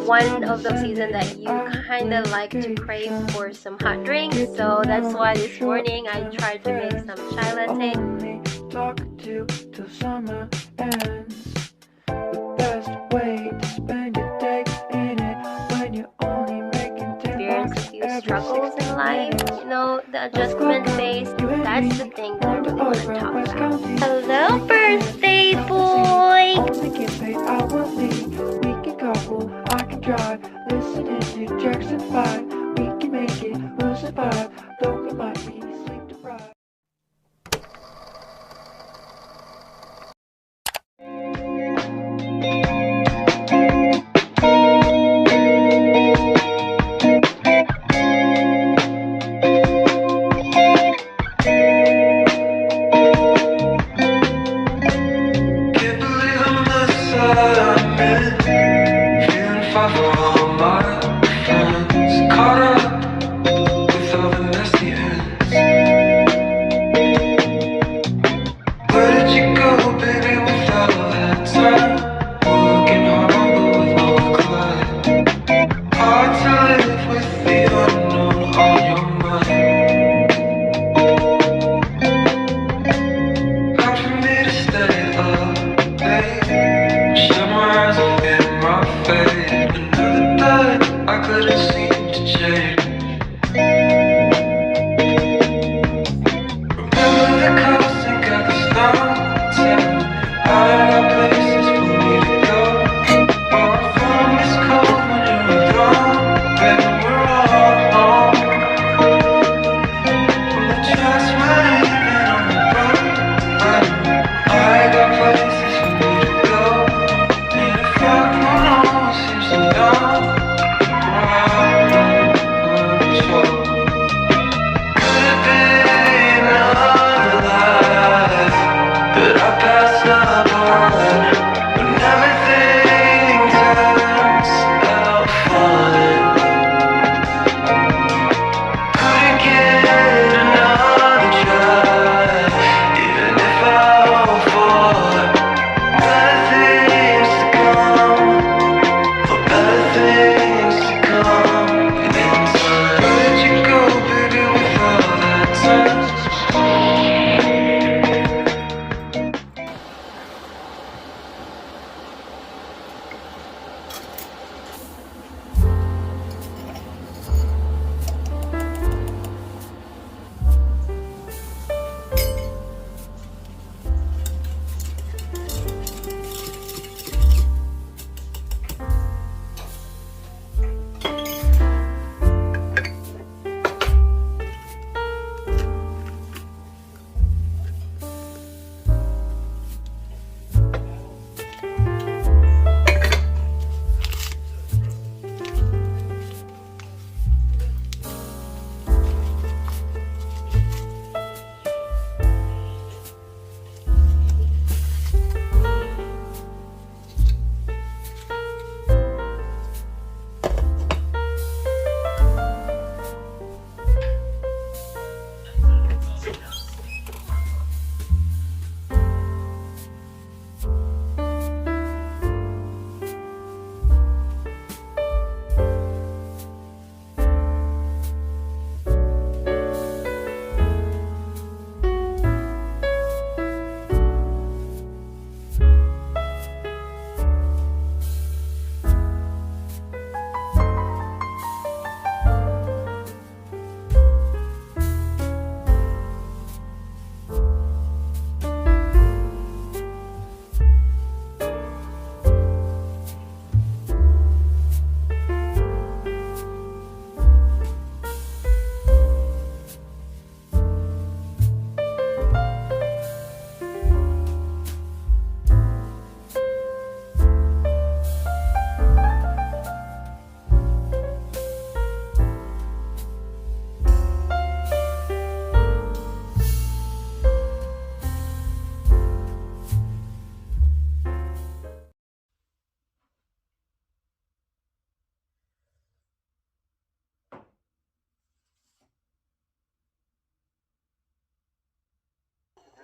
One of the seasons that you kind of like to crave for some hot drinks, so that's why this morning I tried to make some chai latte. Experience a few struggles in life, you know, the adjustment phase, that's the thing that I really want to talk about. Hello, birthday boy! I can drive, listening to Jackson 5. We can make it, we'll survive, though we might be sleep deprived.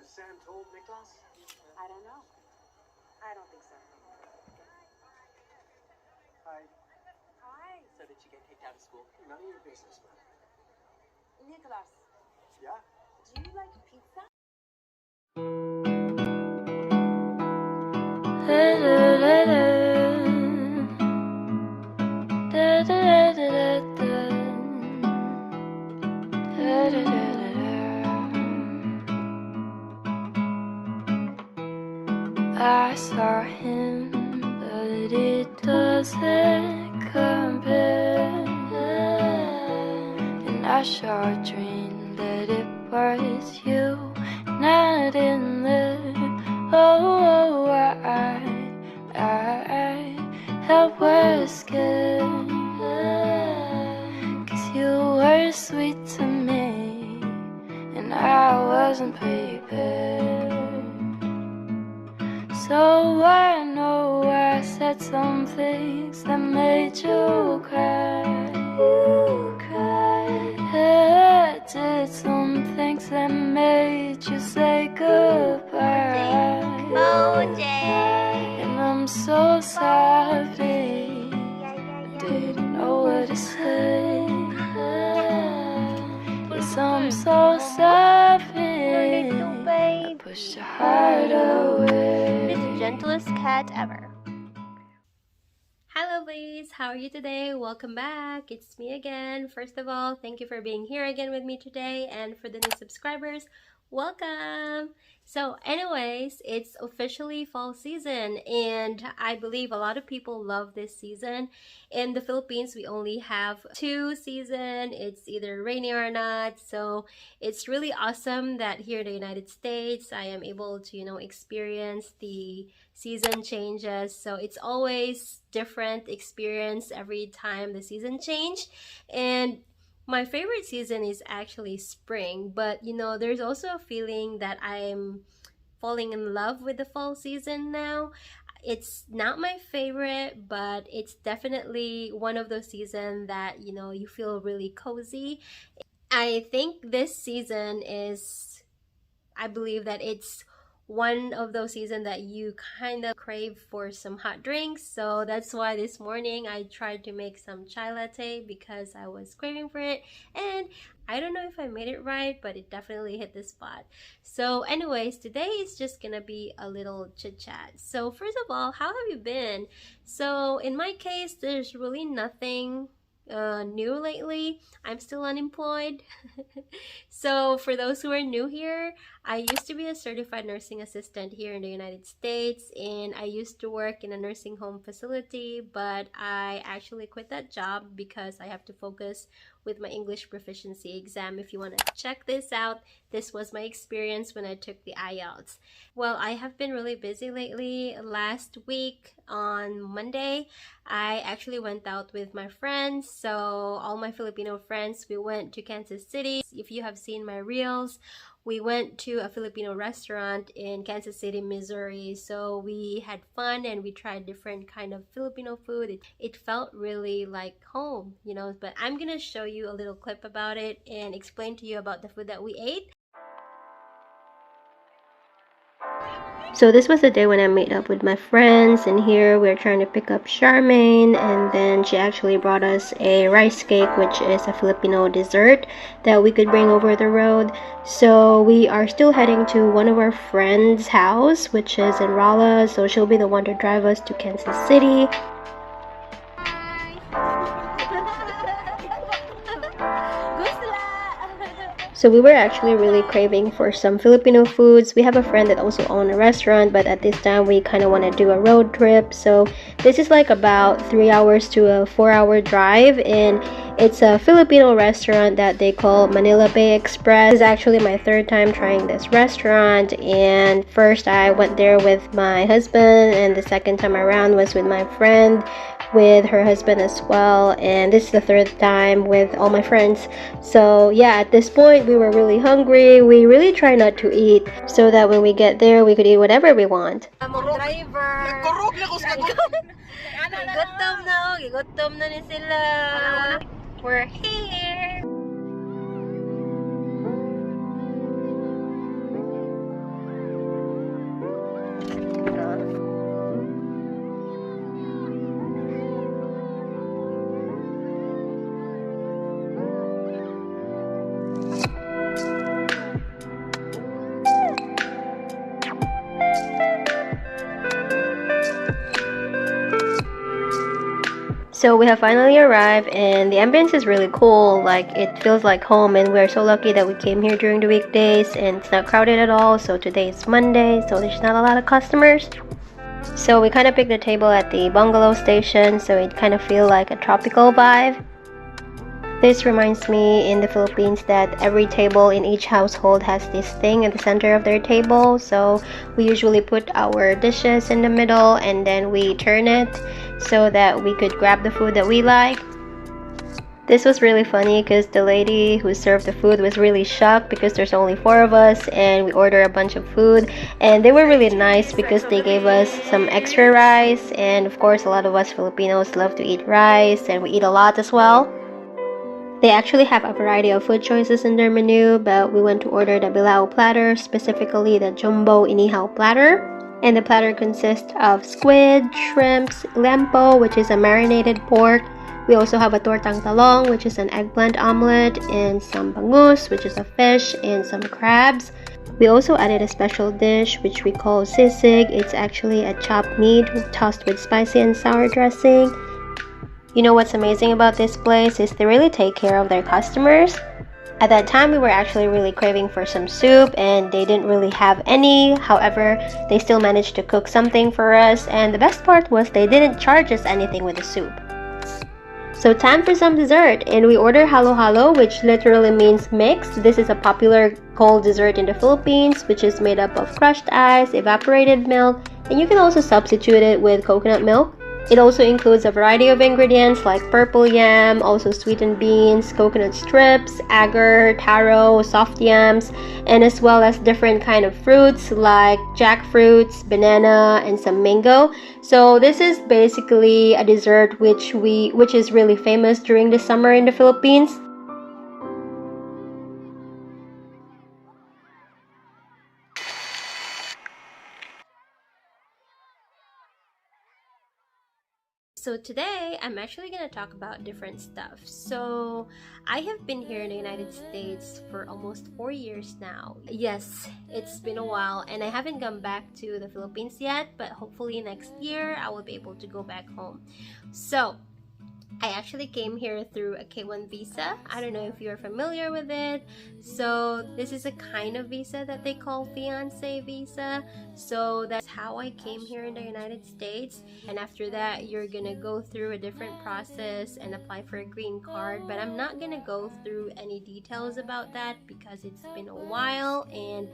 Sam told Niklas? I don't know. I don't think so. Hi. Hi. So did you get kicked out of school? None of your business, man. Nicholas, Yeah? do you like pizza? I saw him, but it doesn't compare. And I sure dreamed that it was you, not in there. Oh, I was scared, 'cause you were sweet to me, and I wasn't prepared. So I know I said some things that made you cry. You cried. I did some things that made you say goodbye. And I'm so sorry, I didn't know what to say. Yes, I'm so sorry, I pushed your heart away. It's the gentlest cat ever. Hello ladies, how are you today? Welcome back. It's me again. First of all, thank you for being here again with me today, and for the new subscribers, welcome. So anyways, it's officially fall season, and I believe a lot of people love this season. In the Philippines, we only have two seasons. It's either rainy or not. So it's really awesome that here in the United States, I am able to, experience the season changes. So it's always different experience every time the season change. And my favorite season is actually spring, but there's also a feeling that I'm falling in love with the fall season now. It's not my favorite, but it's definitely one of those seasons that you feel really cozy. I think this season is, I believe that it's one of those seasons that you kind of crave for some hot drinks. So that's why this morning I tried to make some chai latte because I was craving for it. And I don't know if I made it right, but it definitely hit the spot. So anyways, today is just gonna be a little chit chat. So first of all, how have you been? So in my case, there's really nothing new lately. I'm still unemployed. So for those who are new here, I used to be a certified nursing assistant here in the United States, and I used to work in a nursing home facility, but I actually quit that job because I have to focus with my English proficiency exam. If you want to check this out, this was my experience when I took the IELTS. Well, I have been really busy lately. Last week on Monday, I actually went out with my friends. So all my Filipino friends, we went to Kansas City. If you have seen my reels, we went to a Filipino restaurant in Kansas City, Missouri. So we had fun and we tried different kind of Filipino food. It felt really like home, but I'm gonna show you a little clip about it and explain to you about the food that we ate. So this was the day when I met up with my friends, and here we're trying to pick up Charmaine, and then she actually brought us a rice cake, which is a Filipino dessert that we could bring over the road. So we are still heading to one of our friends' house, which is in Rolla, so she'll be the one to drive us to Kansas City. So we were actually really craving for some Filipino foods. We have a friend that also owns a restaurant, but at this time we kind of want to do a road trip. So this is like about 3 hours to a 4-hour drive, and it's a Filipino restaurant that they call Manila Bay Express. This is actually my third time trying this restaurant, and first I went there with my husband, and the second time around was with my friend with her husband as well, and this is the third time with all my friends. So yeah, at this point we were really hungry. We really try not to eat so that when we get there we could eat whatever we want. Gutom na ni sila. We're here. So we have finally arrived and the ambience is really cool, like it feels like home, and we're so lucky that we came here during the weekdays and it's not crowded at all. So today is Monday, so there's not a lot of customers. So we kind of picked the table at the bungalow station, so it kind of feel like a tropical vibe. This reminds me in the Philippines that every table in each household has this thing at the center of their table. So we usually put our dishes in the middle and then we turn it so that we could grab the food that we like. This was really funny because the lady who served the food was really shocked because there's only 4 of us and we ordered a bunch of food, and they were really nice because they gave us some extra rice, and of course a lot of us Filipinos love to eat rice and we eat a lot as well. They actually have a variety of food choices in their menu, but we went to order the bilao platter, specifically the jumbo inihaw platter. And the platter consists of squid, shrimps, lempo, which is a marinated pork. We also have a tortang talong, which is an eggplant omelet, and some bangus, which is a fish, and some crabs. We also added a special dish, which we call sisig. It's actually a chopped meat tossed with spicy and sour dressing. You know what's amazing about this place is they really take care of their customers. At that time, we were actually really craving for some soup and they didn't really have any. However, they still managed to cook something for us, and the best part was they didn't charge us anything with the soup. So time for some dessert, and we ordered halo-halo, which literally means mixed. This is a popular cold dessert in the Philippines, which is made up of crushed ice, evaporated milk, and you can also substitute it with coconut milk. It also includes a variety of ingredients like purple yam, also sweetened beans, coconut strips, agar, taro, soft yams, and as well as different kind of fruits like jackfruits, banana, and some mango. So this is basically a dessert which is really famous during the summer in the Philippines. So today I'm actually going to talk about different stuff. So I have been here in the United States for almost 4 years now. Yes, it's been a while and I haven't gone back to the Philippines yet, but hopefully next year I will be able to go back home. So I actually came here through a K1 visa. I don't know if you're familiar with it. So this is a kind of visa that they call fiancé visa. So that's how I came here in the United States. And after that, you're gonna go through a different process and apply for a green card. But I'm not gonna go through any details about that because it's been a while and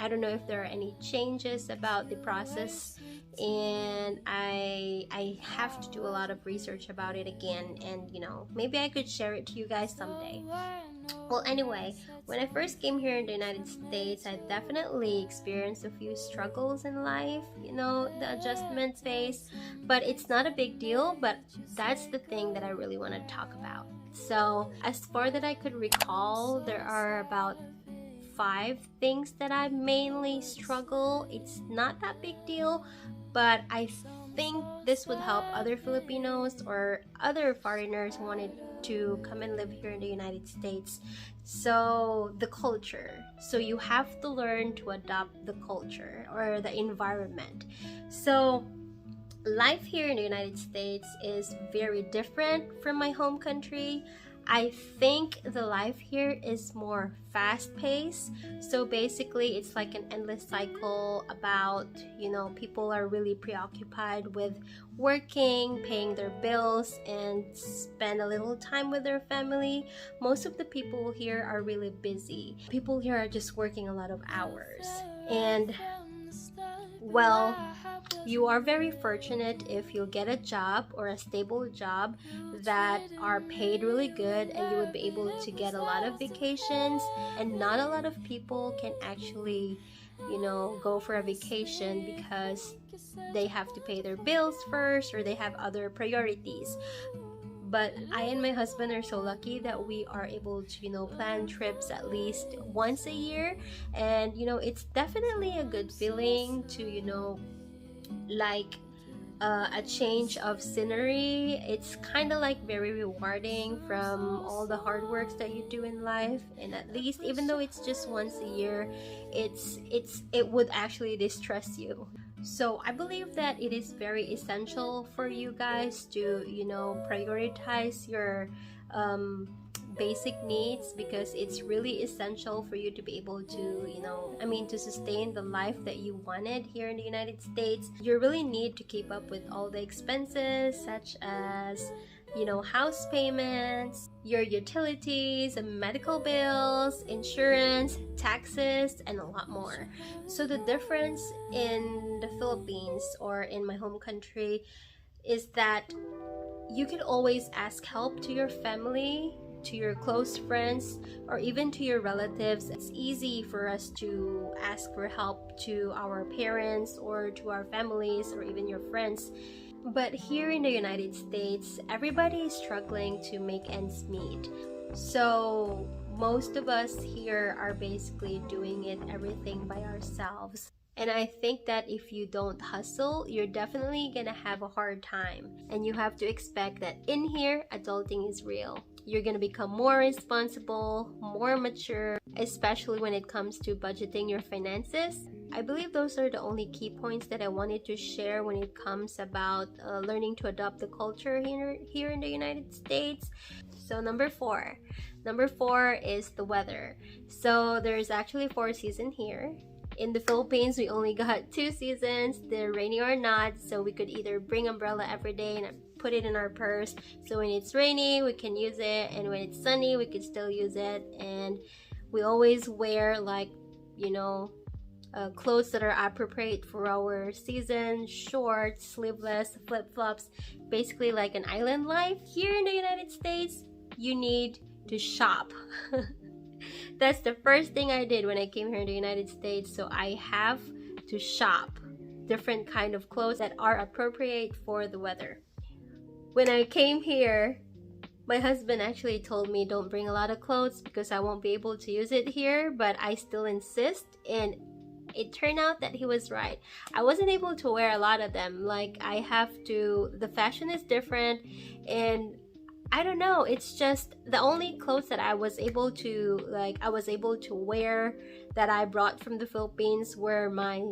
I don't know if there are any changes about the process, and I have to do a lot of research about it again, and maybe I could share it to you guys someday. Well, anyway, when I first came here in the United States, I definitely experienced a few struggles in life, the adjustment phase, but it's not a big deal, but that's the thing that I really want to talk about. So as far that I could recall, there are about 5 things that I mainly struggle. It's not that big deal, but I think this would help other Filipinos or other foreigners who wanted to come and live here in the United States. So the culture. So you have to learn to adopt the culture or the environment. So life here in the United States is very different from my home country. I think the life here is more fast-paced. So basically, it's like an endless cycle about, people are really preoccupied with working, paying their bills, and spend a little time with their family. Most of the people here are really busy. People here are just working a lot of hours. And well, you are very fortunate if you get a job or a stable job that are paid really good, and you would be able to get a lot of vacations. And not a lot of people can actually go for a vacation because they have to pay their bills first or they have other priorities. But I and my husband are so lucky that we are able to plan trips at least once a year. And it's definitely a good feeling to like a change of scenery. It's kind of like very rewarding from all the hard works that you do in life, and at least even though it's just once a year, it would actually distress you. So I believe that it is very essential for you guys to, prioritize your basic needs, because it's really essential for you to be able to, to sustain the life that you wanted here in the United States. You really need to keep up with all the expenses, such as house payments, your utilities, medical bills, insurance, taxes, and a lot more. So the difference in the Philippines, or in my home country, is that you can always ask help to your family, to your close friends, or even to your relatives. It's easy for us to ask for help to our parents or to our families or even your friends. But here in the United States, everybody is struggling to make ends meet. So most of us here are basically doing everything by ourselves. And I think that if you don't hustle, you're definitely gonna have a hard time. And you have to expect that in here, adulting is real. You're gonna become more responsible, more mature, especially when it comes to budgeting your finances. I believe those are the only key points that I wanted to share when it comes about learning to adopt the culture here in the United States. So number four is the weather. So there's actually 4 seasons here. In the Philippines, we only got 2 seasons, the rainy or not, so we could either bring umbrella every day and put it in our purse, so when it's rainy we can use it, and when it's sunny we could still use it. And we always wear clothes that are appropriate for our season: shorts, sleeveless, flip-flops, basically like an island life. Here in the United States, you need to shop. That's the first thing I did when I came here in the United States. So I have to shop different kind of clothes that are appropriate for the weather. When I came here, my husband actually told me don't bring a lot of clothes because I won't be able to use it here, but I still insist, and it turned out that he was right. I wasn't able to wear a lot of them. The fashion is different, and I don't know, it's just the only clothes that I was able to wear that I brought from the Philippines were my,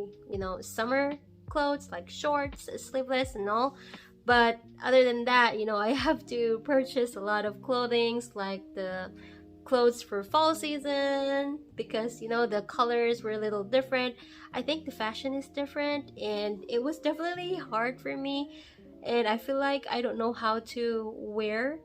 summer clothes, like shorts, sleeveless and all. But other than that, I have to purchase a lot of clothing, like the clothes for fall season, because the colors were a little different. I think the fashion is different, and it was definitely hard for me, and I feel like I don't know how to wear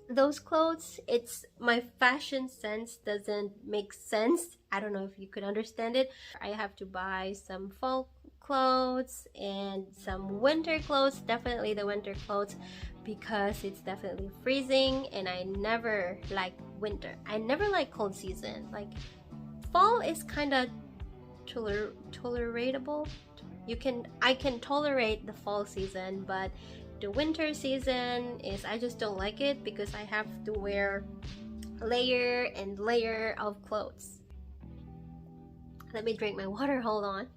those clothes. It's my fashion sense doesn't make sense. I don't know if you could understand it. I have to buy some fall clothes and some winter clothes, definitely the winter clothes, because it's definitely freezing, and I never like winter. I never like cold season. Like fall is kind of tolerable. I can tolerate the fall season, but the winter season I just don't like it, because I have to wear layer and layer of clothes. Let me drink my water, hold on.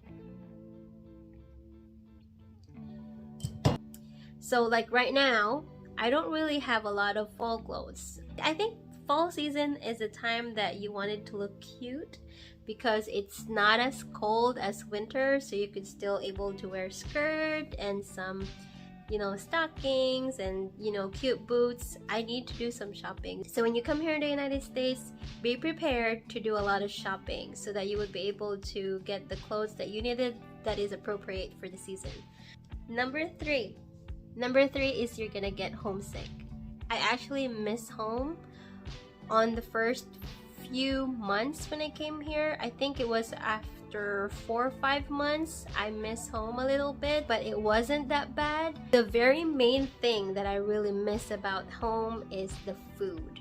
So like right now, I don't really have a lot of fall clothes. I think fall season is a time that you want it to look cute, because it's not as cold as winter, so you could still able to wear skirt and some stockings and cute boots. I need to do some shopping. So when you come here in the United States, be prepared to do a lot of shopping so that you would be able to get the clothes that you needed that is appropriate for the season. Number three is you're gonna get homesick. I actually miss home on the first few months when I came here. I think it was after 4 or 5 months I miss home a little bit, but it wasn't that bad. The very main thing that I really miss about home is the food,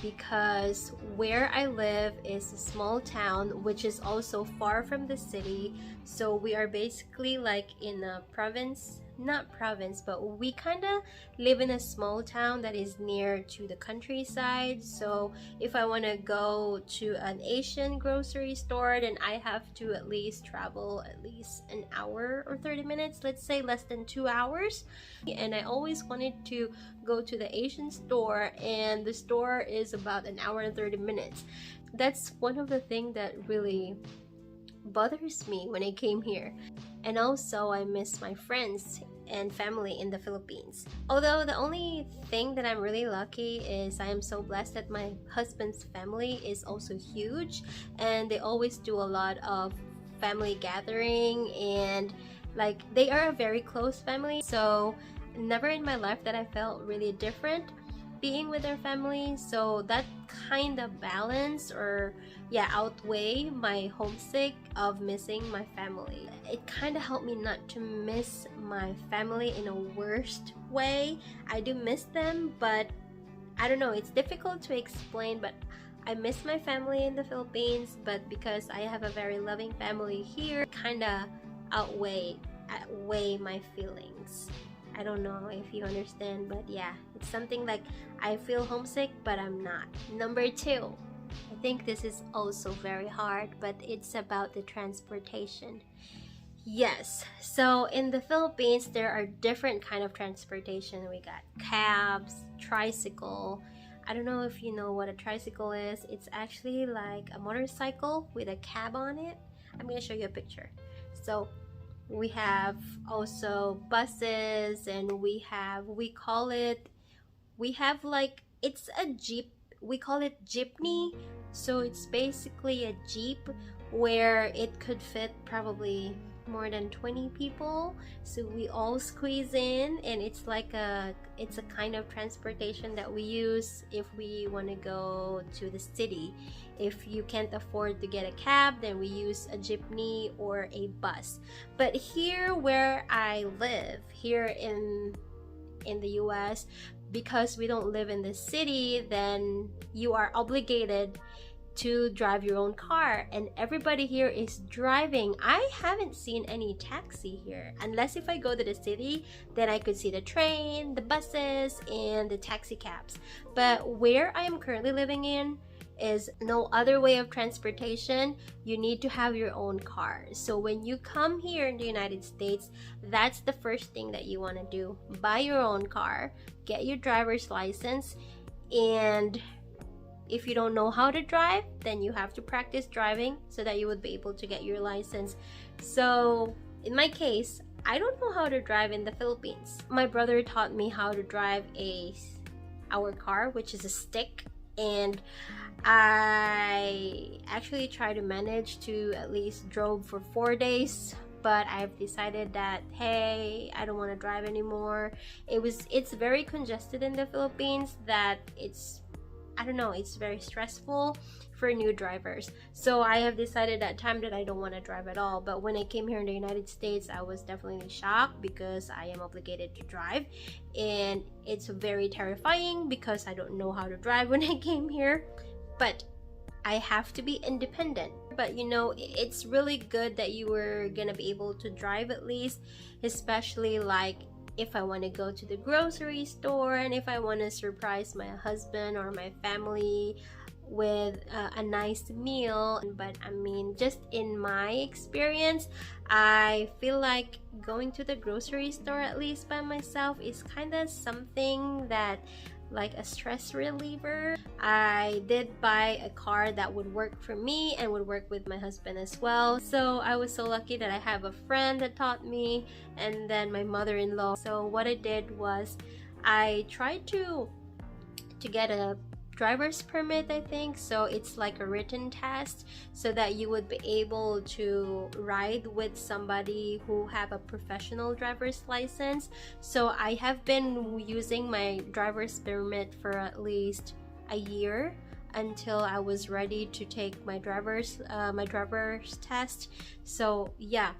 because where I live is a small town which is also far from the city. So we are basically like in a but we kind of live in a small town that is near to the countryside. So if I want to go to an Asian grocery store, then I have to at least travel at least an hour or 30 minutes, let's say less than 2 hours. And I always wanted to go to the Asian store, and the store is about an hour and 30 minutes. That's one of the things that really bothers me when I came here. And also I miss my friends and family in the Philippines. Although the only thing that I'm really lucky is I am so blessed that my husband's family is also huge, and they always do a lot of family gathering, and like they are a very close family. So never in my life that I felt really different being with their family. So that kind of balance, or yeah, outweigh my homesick of missing my family. It kind of helped me not to miss my family in a worst way. I do miss them, but I don't know, it's difficult to explain, but I miss my family in the Philippines, but because I have a very loving family here, kind of outweigh my feelings. I don't know if you understand, but yeah, it's something like I feel homesick, but I'm not. Number 2, I think this is also very hard, but it's about the transportation. Yes, so in the Philippines, there are different kind of transportation. We got cabs, tricycle. I don't know if you know what a tricycle is. It's actually like a motorcycle with a cab on it. I'm gonna show you a picture. So we have also buses, and we have like, it's a jeep, we call it jeepney. So it's basically a jeep where it could fit probably more than 20 people, so we all squeeze in, and it's a kind of transportation that we use if we want to go to the city. If you can't afford to get a cab, then we use a jeepney or a bus. But here where I live, here in the US, because we don't live in the city, then you are obligated to drive your own car, and everybody here is driving. I haven't seen any taxi here, unless if I go to the city, then I could see the train, the buses, and the taxi cabs. But where I am currently living in is no other way of transportation. You need to have your own car. So when you come here in the United States, that's the first thing that you want to do. Buy your own car, get your driver's license, and if you don't know how to drive, then you have to practice driving so that you would be able to get your license. So in my case, I don't know how to drive in the Philippines. My brother taught me how to drive our car, which is a stick, and I actually tried to manage to at least drove for 4 days, but I've decided that, hey, I don't want to drive anymore. It's very congested in the Philippines, that I don't know, it's very stressful for new drivers. So I have decided that time that I don't want to drive at all. But when I came here in the United States, I was definitely shocked because I am obligated to drive, and it's very terrifying because I don't know how to drive when I came here. But I have to be independent. But you know, it's really good that you were gonna be able to drive at least, especially like if I want to go to the grocery store, and if I want to surprise my husband or my family with a nice meal. But I mean, just in my experience, I feel like going to the grocery store at least by myself is kind of something that, like a stress reliever. I did buy a car that would work for me and would work with my husband as well. So I was so lucky that I have a friend that taught me, and then my mother-in-law. So what I did was I tried to get a driver's permit, I think. So it's like a written test so that you would be able to ride with somebody who have a professional driver's license. So I have been using my driver's permit for at least a year until I was ready to take my driver's test. So yeah,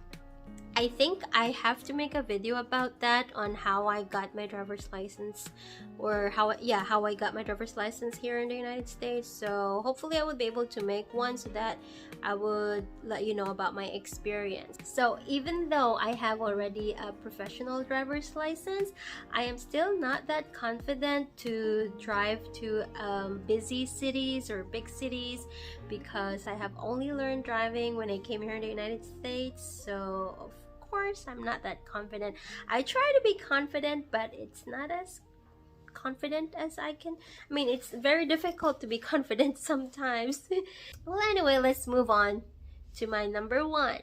I think I have to make a video about that, on how I got my driver's license, or how I got my driver's license here in the United States. So hopefully I would be able to make one so that I would let you know about my experience. So even though I have already a professional driver's license, I am still not that confident to drive to busy cities or big cities, because I have only learned driving when I came here in the United States. So of course I'm not that confident. I try to be confident, but it's not as confident as I can. I mean, it's very difficult to be confident sometimes. Well, anyway, let's move on to my number one,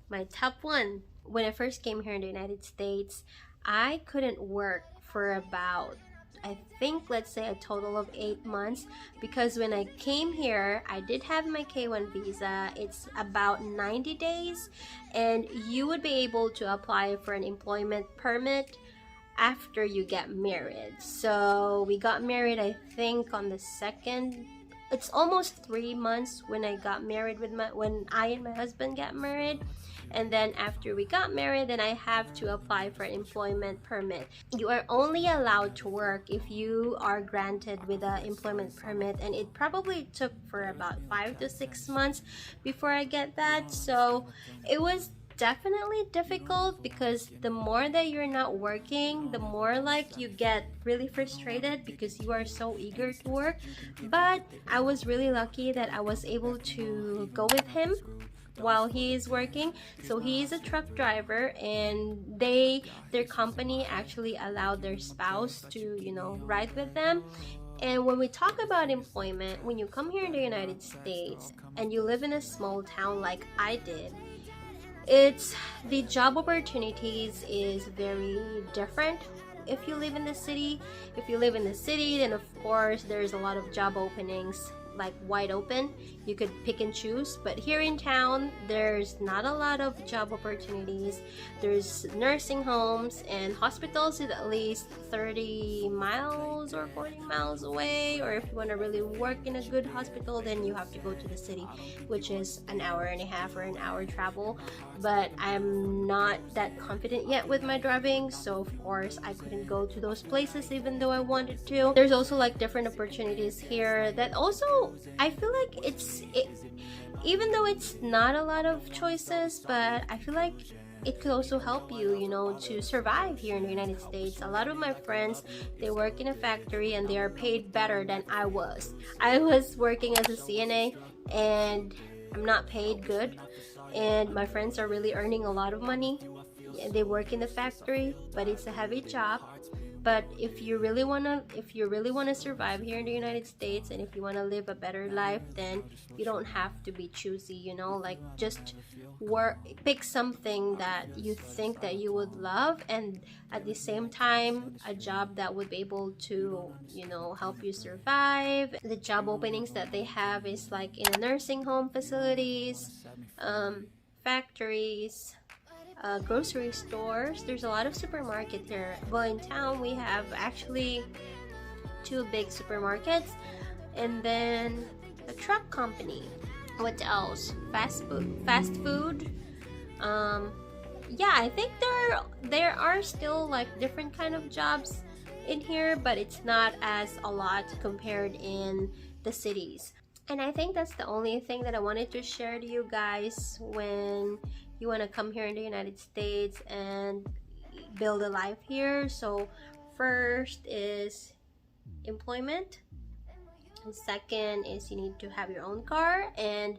my top one. When I first came here in the United States, I couldn't work for about, I think, let's say a total of 8 months, because when I came here, I did have my K1 visa. It's about 90 days, and you would be able to apply for an employment permit after you get married. So we got married, I think, on the second. It's almost 3 months when I got married when I and my husband got married. And then after we got married, then I have to apply for an employment permit. You are only allowed to work if you are granted with an employment permit, and it probably took for about 5 to 6 months before I get that. So it was definitely difficult, because the more that you're not working, the more like you get really frustrated because you are so eager to work. But I was really lucky that I was able to go with him while he is working. So he is a truck driver, and their company actually allowed their spouse to, you know, ride with them. And when we talk about employment, when you come here in the United States and you live in a small town like I did, it's the job opportunities is very different. If you live in the city, then of course there's a lot of job openings like wide open. You could pick and choose. But here in town, there's not a lot of job opportunities. There's nursing homes and hospitals is at least 30 miles or 40 miles away. Or if you want to really work in a good hospital, then you have to go to the city, which is an hour and a half or an hour travel. But I'm not that confident yet with my driving, so of course I couldn't go to those places even though I wanted to. There's also like different opportunities here that also I feel like even though it's not a lot of choices, but I feel like it could also help you, you know, to survive here in the United States. A lot of my friends, they work in a factory and they are paid better than I was. I was working as a CNA and I'm not paid good, and my friends are really earning a lot of money. They work in the factory, but it's a heavy job. But if you really wanna survive here in the United States, and if you wanna live a better life, then you don't have to be choosy, you know, like just pick something that you think that you would love, and at the same time a job that would be able to, you know, help you survive. The job openings that they have is like in a nursing home facilities, factories, grocery stores. There's a lot of supermarket here. Well, in town we have actually 2 big supermarkets, and then a truck company. What else? Fast food. Yeah, I think there are still like different kind of jobs in here, but it's not as a lot compared in the cities. And I think that's the only thing that I wanted to share to you guys when you want to come here in the United States and build a life here. So first is employment, and second is you need to have your own car and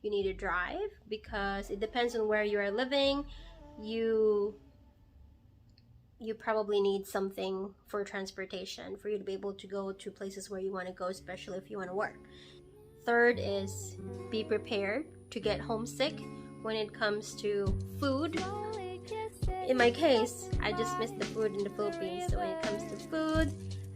you need to drive, because it depends on where you are living. You probably need something for transportation for you to be able to go to places where you want to go, especially if you want to work. Third is be prepared to get homesick when it comes to food. In my case, I just miss the food in the Philippines. So when it comes to food,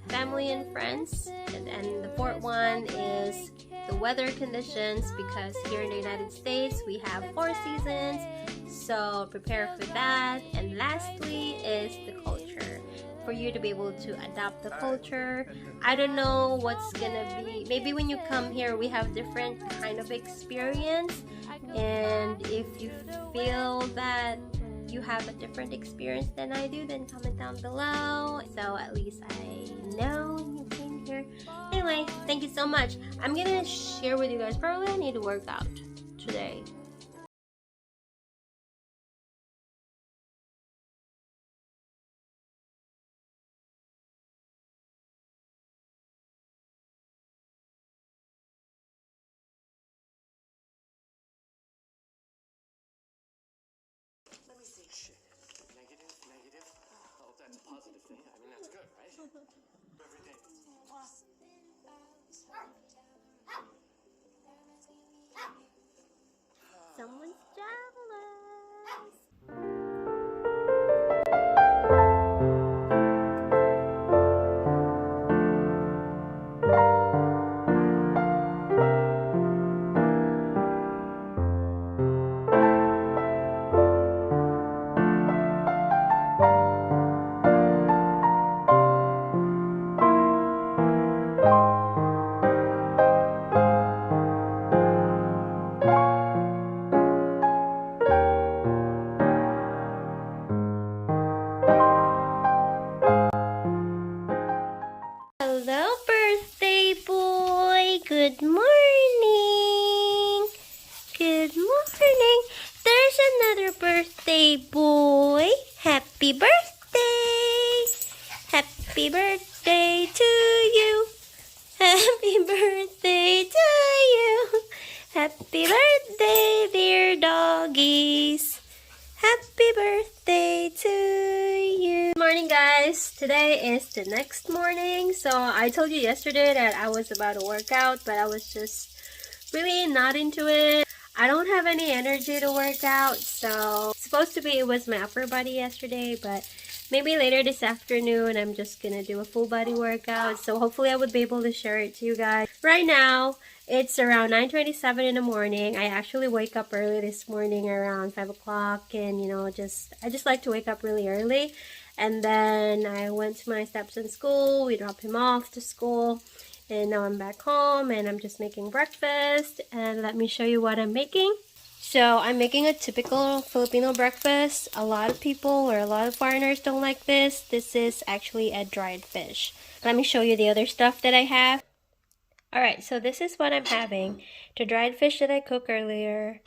family and friends. And the fourth one is the weather conditions, because here in the United States we have 4 seasons, so prepare for that. And lastly is the culture, for you to be able to adapt the culture. I don't know what's gonna be, maybe when you come here we have different kind of experience, and if you feel that you have a different experience than I do, then comment down below, so at least I know when you came here. Anyway, thank you so much. I'm gonna share with you guys, probably I need to work out today. Let me see. Shit. Negative, negative. Oh, that's a positive thing. I mean, that's good, right? Every day. Happy birthday! Happy birthday to you! Happy birthday to you! Happy birthday, dear doggies! Happy birthday to you! Good morning, guys! Today is the next morning. So I told you yesterday that I was about to work out, but I was just really not into it. I don't have any energy to work out, so it's supposed to be it was my upper body yesterday, but maybe later this afternoon I'm just gonna do a full body workout. So hopefully I would be able to share it to you guys. Right now it's around 9:27 in the morning. I actually wake up early this morning around 5 o'clock, and you know, I just like to wake up really early. And then I went to my stepson's school. We dropped him off to school. And now I'm back home and I'm just making breakfast. And let me show you what I'm making. So I'm making a typical Filipino breakfast. A lot of people or a lot of foreigners don't like this. This is actually a dried fish. Let me show you the other stuff that I have. Alright, so this is what I'm having. The dried fish that I cooked earlier.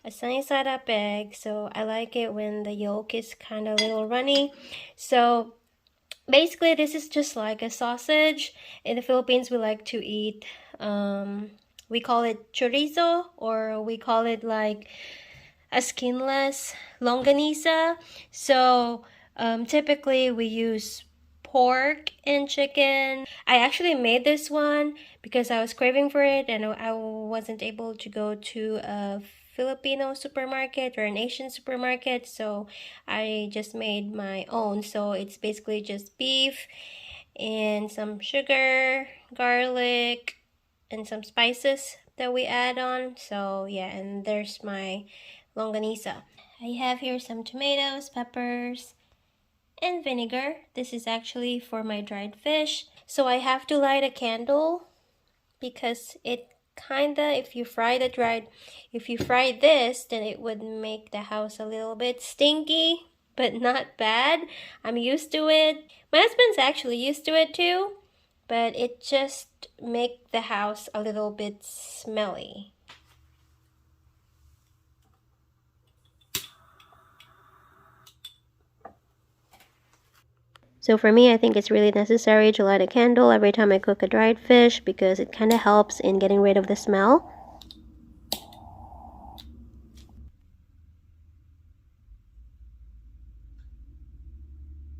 A sunny side up egg. So I like it when the yolk is kind of a little runny. So basically, this is just like a sausage. In the Philippines, we like to eat, we call it chorizo, or we call it like a skinless longanisa. So typically we use pork and chicken. I actually made this one because I was craving for it and I wasn't able to go to a Filipino supermarket or an Asian supermarket, so I just made my own. So it's basically just beef and some sugar, garlic, and some spices that we add on. So yeah, and there's my longanisa. I have here some tomatoes, peppers, and vinegar. This is actually for my dried fish. So I have to light a candle because it kinda, if you fry this, then it would make the house a little bit stinky, but not bad. I'm used to it. My husband's actually used to it too, but it just make the house a little bit smelly. So for me, I think it's really necessary to light a candle every time I cook a dried fish because it kind of helps in getting rid of the smell.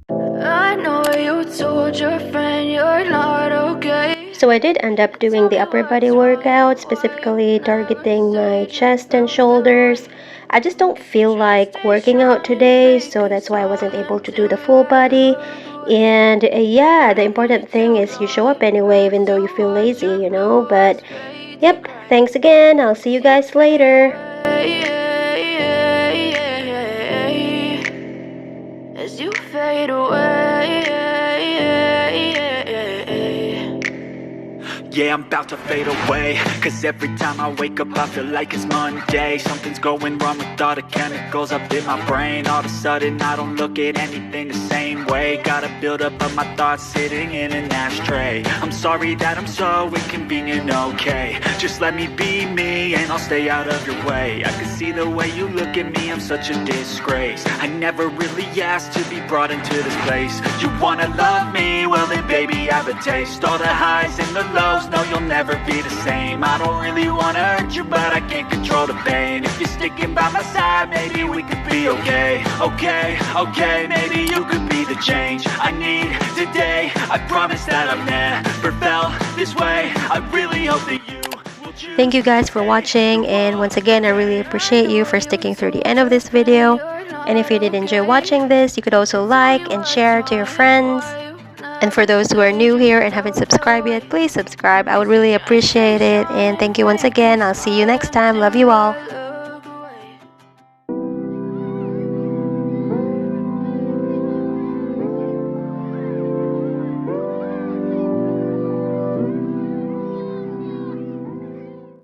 I know you told your friend you're not okay. So I did end up doing the upper body workout, specifically targeting my chest and shoulders. I just don't feel like working out today, so that's why I wasn't able to do the full body. And yeah, the important thing is you show up anyway, even though you feel lazy, you know. But yep, thanks again. I'll see you guys later. As you fade away. Yeah, I'm about to fade away, cause every time I wake up I feel like it's Monday. Something's going wrong with all the chemicals up in my brain. All of a sudden I don't look at anything the same way. Got a buildup of my thoughts sitting in an ashtray. I'm sorry that I'm so inconvenient, okay. Just let me be me and I'll stay out of your way. I can see the way you look at me, I'm such a disgrace. I never really asked to be brought into this place. You wanna love me? Well then baby I have a taste. All the highs and the lows, no you'll never be the same. I don't really wanna hurt you, but I can't control the pain. If you're sticking by my side, maybe we could be okay. Okay, maybe you could be the change I need today. I promise that I've never felt this way. I really hope that you will choose. Thank you guys for watching, and once again I really appreciate you for sticking through the end of this video. And if you did enjoy watching this, you could also like and share to your friends. And for those who are new here and haven't subscribed yet, please subscribe. I would really appreciate it. And thank you once again. I'll see you next time. Love you all.